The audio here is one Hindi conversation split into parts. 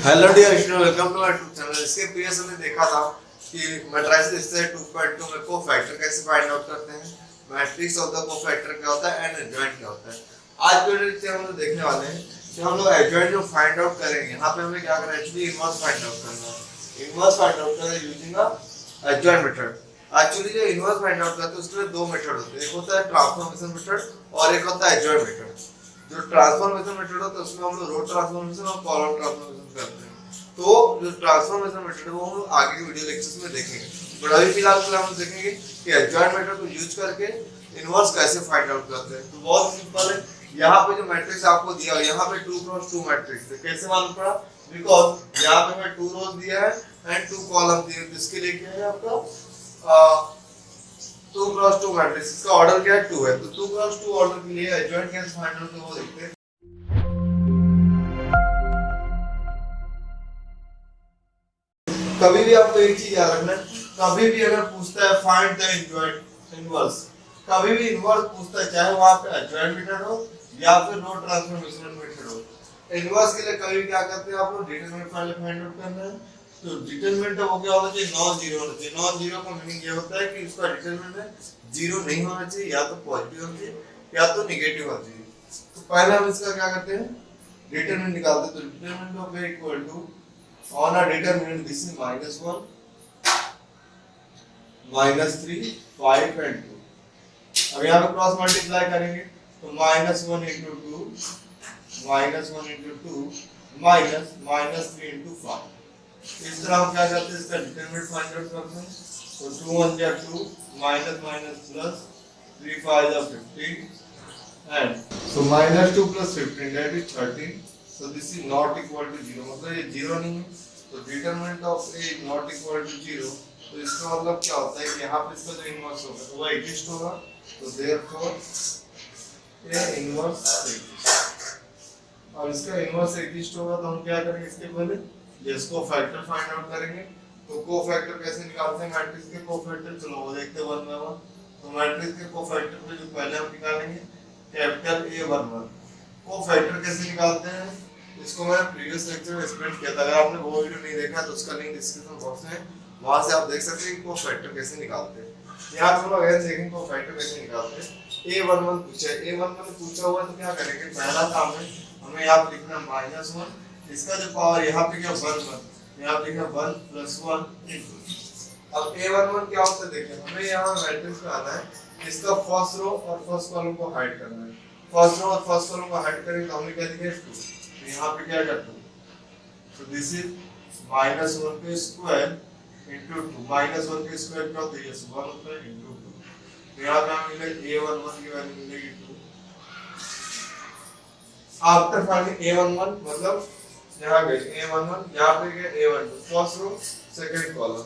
Hello dear student, welcome to our YouTube channel. इसके प्रीवियस हमने देखा था कि मैट्रिसेस से 2.2 में कोफैक्टर कैसे फाइंड आउट करते हैं, मैट्रिक्स ऑफ द कोफैक्टर क्या होता है एंड एडजॉइंट क्या होता है। आज के वीडियो में हम लोग देखने वाले हैं कि हम लोग एडजॉइंट जो फाइंड आउट करेंगे, यहाँ पे हमें क्या करना है, एक्चुअली इनवर्स फाइंड आउट करना है। इनवर्स फाइंड आउट करना है using a adjoint method. Actually जो इनवर्स फाइंड आउट करते हैं उसके लिए दो मेथड होते हैं, एक होता है ट्रांसफॉर्मेशन मेथड और एक होता है एडजॉइंट मेथड। जो ट्रांसफॉर्मेशन मेथड होता है उसमें हम लोग रो ट्रांसफॉर्मेशन और कॉलम ट्रांसफॉर्मेशन करते हैं। तो जो ट्रांसफॉर्मेशन मेथड है वो हम लोग आगे के वीडियो लेक्चर्स में देखेंगे, बट अभी फिलहाल हम देखेंगे कि एडजॉइंट मेथड को यूज करके इनवर्स कैसे फाइंड आउट करते हैं। तो बहुत सिंपल है, यहाँ पे जो मैट्रिक्स आपको दिया है, यहाँ पे 2 क्रॉस 2 मैट्रिक्स है। कैसे मालूम पड़ा? बिकॉज यहाँ पे मैं 2 रोज दिया है एंड 2 कॉलम दिए हैं, जिसके लिए क्या है आपका 2 क्रॉस 2 मैट्रिक्स। इसका ऑर्डर क्या है? 2 है। तो 2 क्रॉस 2 ऑर्डर के लिए एडजॉइंट कैसे फाइंड आउट करें वो देखते हैं। कभी भी आपको एक चीज याद रखना है, कभी भी अगर पूछता है फाइंड द एडजॉइंट इनवर्स, कभी भी इनवर्स पूछता है, चाहे वहां पे एडजॉइंट मेथड हो या फिर रो ट्रांसफॉर्मेशन मेथड हो। इनवर्स के लिए कभी क्या करते हैं आप लोग, डिटरमिनेंट पहले फाइंड आउट करना है। तो डिटरमिनेंट वो क्या होना चाहिए? नॉन जीरो होना चाहिए। नॉन जीरो का मीनिंग ये होता है कि उसका डिटरमिनेंट जीरो नहीं होना चाहिए, या तो पॉजिटिव होना चाहिए या तो नेगेटिव होना चाहिए। तो पहले हम इसका क्या करते हैं, डिटरमिनेंट निकालते हैं। तो determinant of a equal to on a determinant this is -1, -3, 5 and 2। अब यहाँ पे क्रॉस मल्टीप्लाई करेंगे तो -1 into 2 -1 into 2 -3 into 5। इस तरह हम क्या करते हैं, इसका डिटरमिनेंट फाइंड आउट करते हैं। तो 2 1 जा 2 माइनस माइनस प्लस 3 5 जा 15 and so -2 plus 15 that is 13। so this is not equal to 0, मतलब ये 0 नहीं है। तो determinant of a is not equal to 0। तो इसका मतलब क्या होता है कि यहाँ पे इसका जो इनवर्स होगा तो वो एग्जिस्ट होगा। तो देयरफॉर a इनवर्स एग्जिस्ट। और इसका इनवर्स एग्जिस्ट होगा तो हम क्या करेंगे, इसके पहले इसको फैक्टर फाइंड आउट करेंगे। तो कोफैक्टर कैसे निकालते हैं मैट्रिक्स के कोफैक्टर, चलो वो देखते हैं 1 by 1। तो मैट्रिक्स के कोफैक्टर पे जो पहले हम निकालेंगे कैपिटल A11। कोफैक्टर कैसे निकालते हैं इसको मैं प्रीवियस लेक्चर में एक्सप्लेन किया था। अगर आपने वो वीडियो नहीं देखा तो उसका लिंक डिस्क्रिप्शन बॉक्स में है, वहां से आप देख सकते हैं कि कोफैक्टर कैसे निकालते हैं। यहां पे हम लोग अगर देखेंगे कोफैक्टर कैसे निकालते हैं। A11 पूछा है, A11 पूछा हुआ तो क्या करेंगे, पहला काम है हमें यहां पे लिखना -1। इसका जो पावर यहां पे क्या 1 यहां पे लिखना 1 + 1 इनटू। अब A11 क्या होता है देखिए, हमें यहां मैट्रिक्स में आना है, इसका फर्स्ट रो और फर्स्ट कॉलम को हाइड करना है। फर्स्ट रो और फर्स्ट कॉलम को हाइड करेंगे तो हमने क्या लिखा 2। तो यहाँ पे क्या करते हैं, so this is -1 के स्क्वायर into 2। -1 के स्क्वायर क्या होता है, ये 1 होता है into 2। तो यहाँ पे हमें मिलेगा A11 की वैल्यू मिलेगी 2। आफ्टर फाइंडिंग A11 मतलब यहाँ गए A11, यहाँ पे गए A12, first row second column.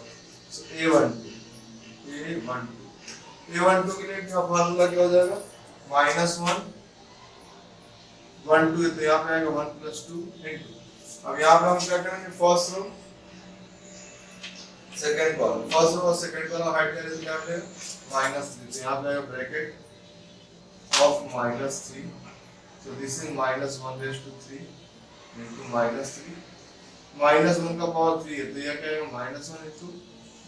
so A12 के लिए क्या फॉर्मूला क्या हो जाएगा, -1 1 2, तो यहाँ पे आएगा 1 + 2 इनटू। अब यहाँ पे हम क्या करेंगे, first row second column, first row और सेकंड कॉलम हाइड करेंगे तो क्या मिलेगा -3। तो यहाँ पे आएगा bracket of -3। so this is -1/3 into -3। -1 का पावर 3 है तो यह क्या आएगा -1 into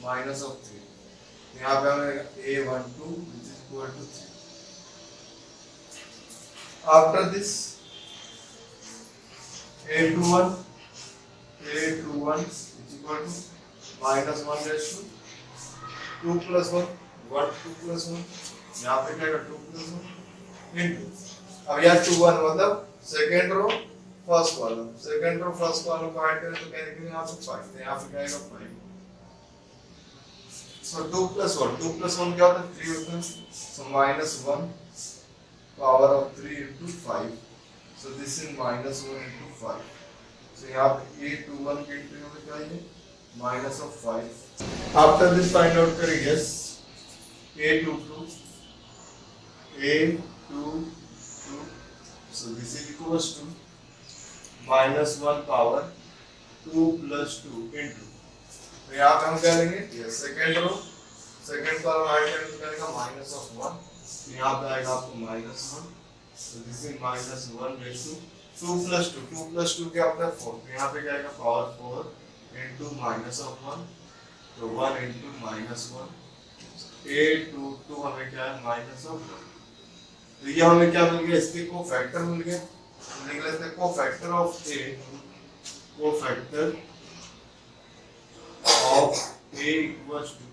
-3। तो यहाँ पे हमें A12 which is equal to 3। after this A21 is equal to -1/2 2 + 1 1 2 + 1। यहाँ पे क्या आएगा 2 + 1 इनटू। अब यार 2 1 मतलब second row first column, second row first column को ऐड करें तो क्या लिखेंगे यहाँ पे 5। तो यहाँ पे क्या आएगा 5। so 2 + 1 2 + 1 क्या होता है 3 होता है। so -1 power of 3 into 5। so this is -1 into 5। so यहाँ पे A21 के इंटू में क्या है -5। आफ्टर दिस फाइंड आउट करेंगे yes A22 so this is equals to -1 power 2 + 2 into। तो यहाँ पे हम क्या लेंगे, ये second row second column add करेंगे तो क्या आएगा -1। तो यहाँ पे आएगा आपको -1। so this is -1/2 2 प्लस 2 क्या होता है 4, तो यहाँ पे क्या आएगा पावर 4 इंटू माइनस ऑफ 1, तो 1 इंटू माइनस 1, 8 टू 2 हमें क्या है माइनस ऑफ 1, तो ये हमें क्या मिल गया, इसके को फैक्टर मिल गया, तो लिख लेते हैं को फैक्टर ऑफ ए, को factor of A equals to,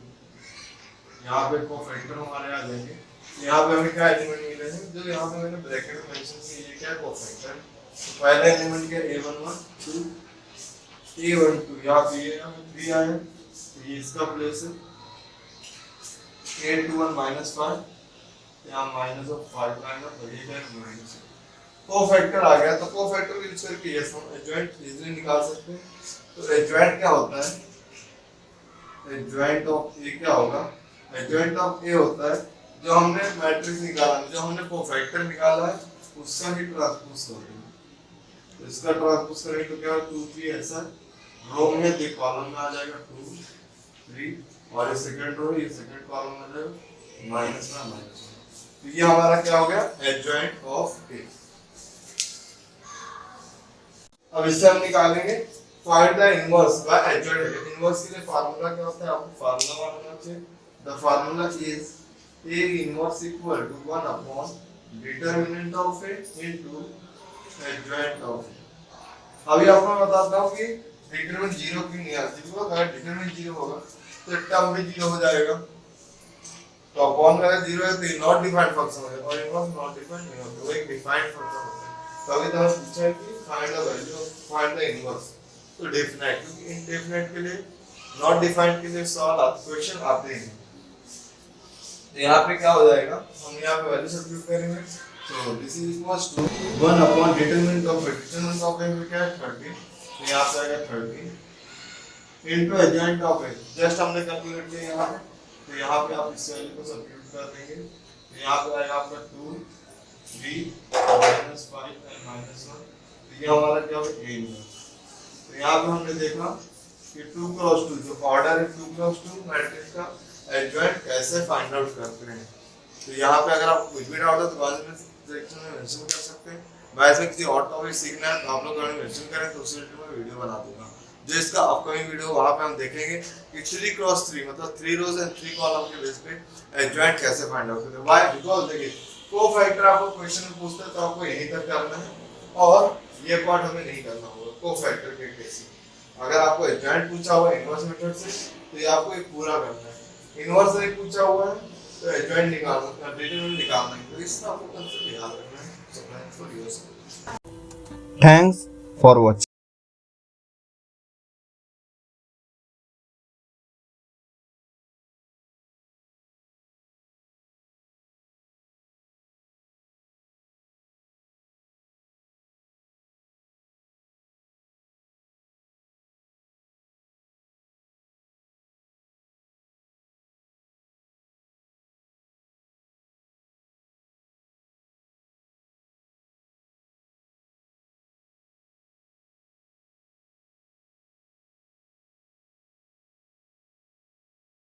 यहाँ पे को फैक्टर हमारे आ जाएंगे, यहाँ पे हमें क्या एलिमेंट मिले हैं जो यहाँ पे मैंने ब्रैकेट में मेंशन किया, ये क्या है को फैक्टर, तो पहला एलिमेंट क्या a11 2 a12, यहाँ पे ये 3 आया, तो ये इसका प्लेस है, a21 माइनस 5, यहाँ माइनस ऑफ 5 आएगा, तो ये है माइनस को फैक्टर आ गया, तो को फैक्टर यूज करके ये हम एडजॉइंट इजीली निकाल सकते हैं, तो एडजॉइंट क्या होता है, एडजॉइंट ऑफ ए क्या होगा, एडजॉइंट ऑफ ए होता है जो हमने मैट्रिक्स निकाला, जो हमने को फैक्टर निकाला है उसका ही ट्रांसपोज कर देंगे, तो इसका ट्रांसपोज करेंगे तो क्या 2 3 ऐसा रो में दे कॉलम में आ जाएगा 2 3, और ये सेकंड रो ये सेकंड कॉलम में आ जाएगा माइनस में माइनस, तो ये हमारा क्या हो गया एडजॉइंट ऑफ ए। अब इससे हम निकालेंगे find the inverse by adjoint. Inverse के लिए फार्मूला क्या होता है, आपको फार्मूला मालूम होना चाहिए, the formula is A inverse equal to 1 upon determinant of A into adjoint of A। अभी आपको मैं बताता हूँ कि डिटरमिनेंट 0 क्यों नहीं आता, क्योंकि अगर डिटरमिनेंट 0 होगा तो टर्म भी 0 हो जाएगा, तो अपॉन में अगर 0 है तो ये नॉट डिफाइंड फंक्शन होगा, और इनवर्स नॉट डिफाइंड नहीं होता, वो एक डिफाइंड फंक्शन होता है। तो अभी तो हमें पूछा है कि find the value of find the inverse, तो डेफिनेट, क्योंकि इनडेफिनेट के लिए नॉट डिफाइंड के लिए सवाल क्वेश्चन आते हैं, तो यहाँ पे क्या हो जाएगा, हम यहाँ पे वैल्यू सब्स्टिट्यूट करेंगे, तो this is equals to 1 upon determinant of A क्या है 30, तो यहाँ पे आएगा 30 into adjoint of A, just हमने कैलकुलेट किया यहाँ पे, तो यहाँ पे आप इस वैल्यू को सब्स्टिट्यूट कर देंगे, तो यहाँ पे आएगा आपका 2 3 -5 और -1, तो ये हमारा क्या होगा ए इनवर्स। तो यहाँ पे हमने देखा कि 2 क्रॉस 2 जो ऑर्डर है 2 क्रॉस 2 मैट्रिक्स का एडजॉइंट कैसे फाइंड आउट करते हैं, तो यहाँ पे अगर आप कुछ भी डाउट हो तो बाद में सेक्शन में मेंशन कर सकते हैं, मैं इसमें किसी और टॉपिक सीखना है तो आप लोग कमेंट में मेंशन करें, तो उस रिलेटेड मैं वीडियो बना दूंगा, जो इसका अपकमिंग वीडियो वहाँ पे हम देखेंगे कि 3 क्रॉस 3 मतलब 3 रोज एंड 3 कॉलम के बेस पे एडजॉइंट कैसे फाइंड आउट करते हैं। व्हाई, बिकॉज़ देखिए को फैक्टर आपको क्वेश्चन में पूछते हैं तो आपको यहीं तक करना है, और ये पार्ट हमें नहीं करना होगा को फैक्टर के केस में। अगर आपको एडजॉइंट पूछा हुआ इनवर्स मेथड से तो ये आपको एक पूरा करना है, इनवर्स से पूछा हुआ है तो एडजॉइंट निकालना, डिटरमिनेंट निकालना है, तो इसका आपको कंसेप्ट याद रखना है। So thanks for your support. Thanks for watching.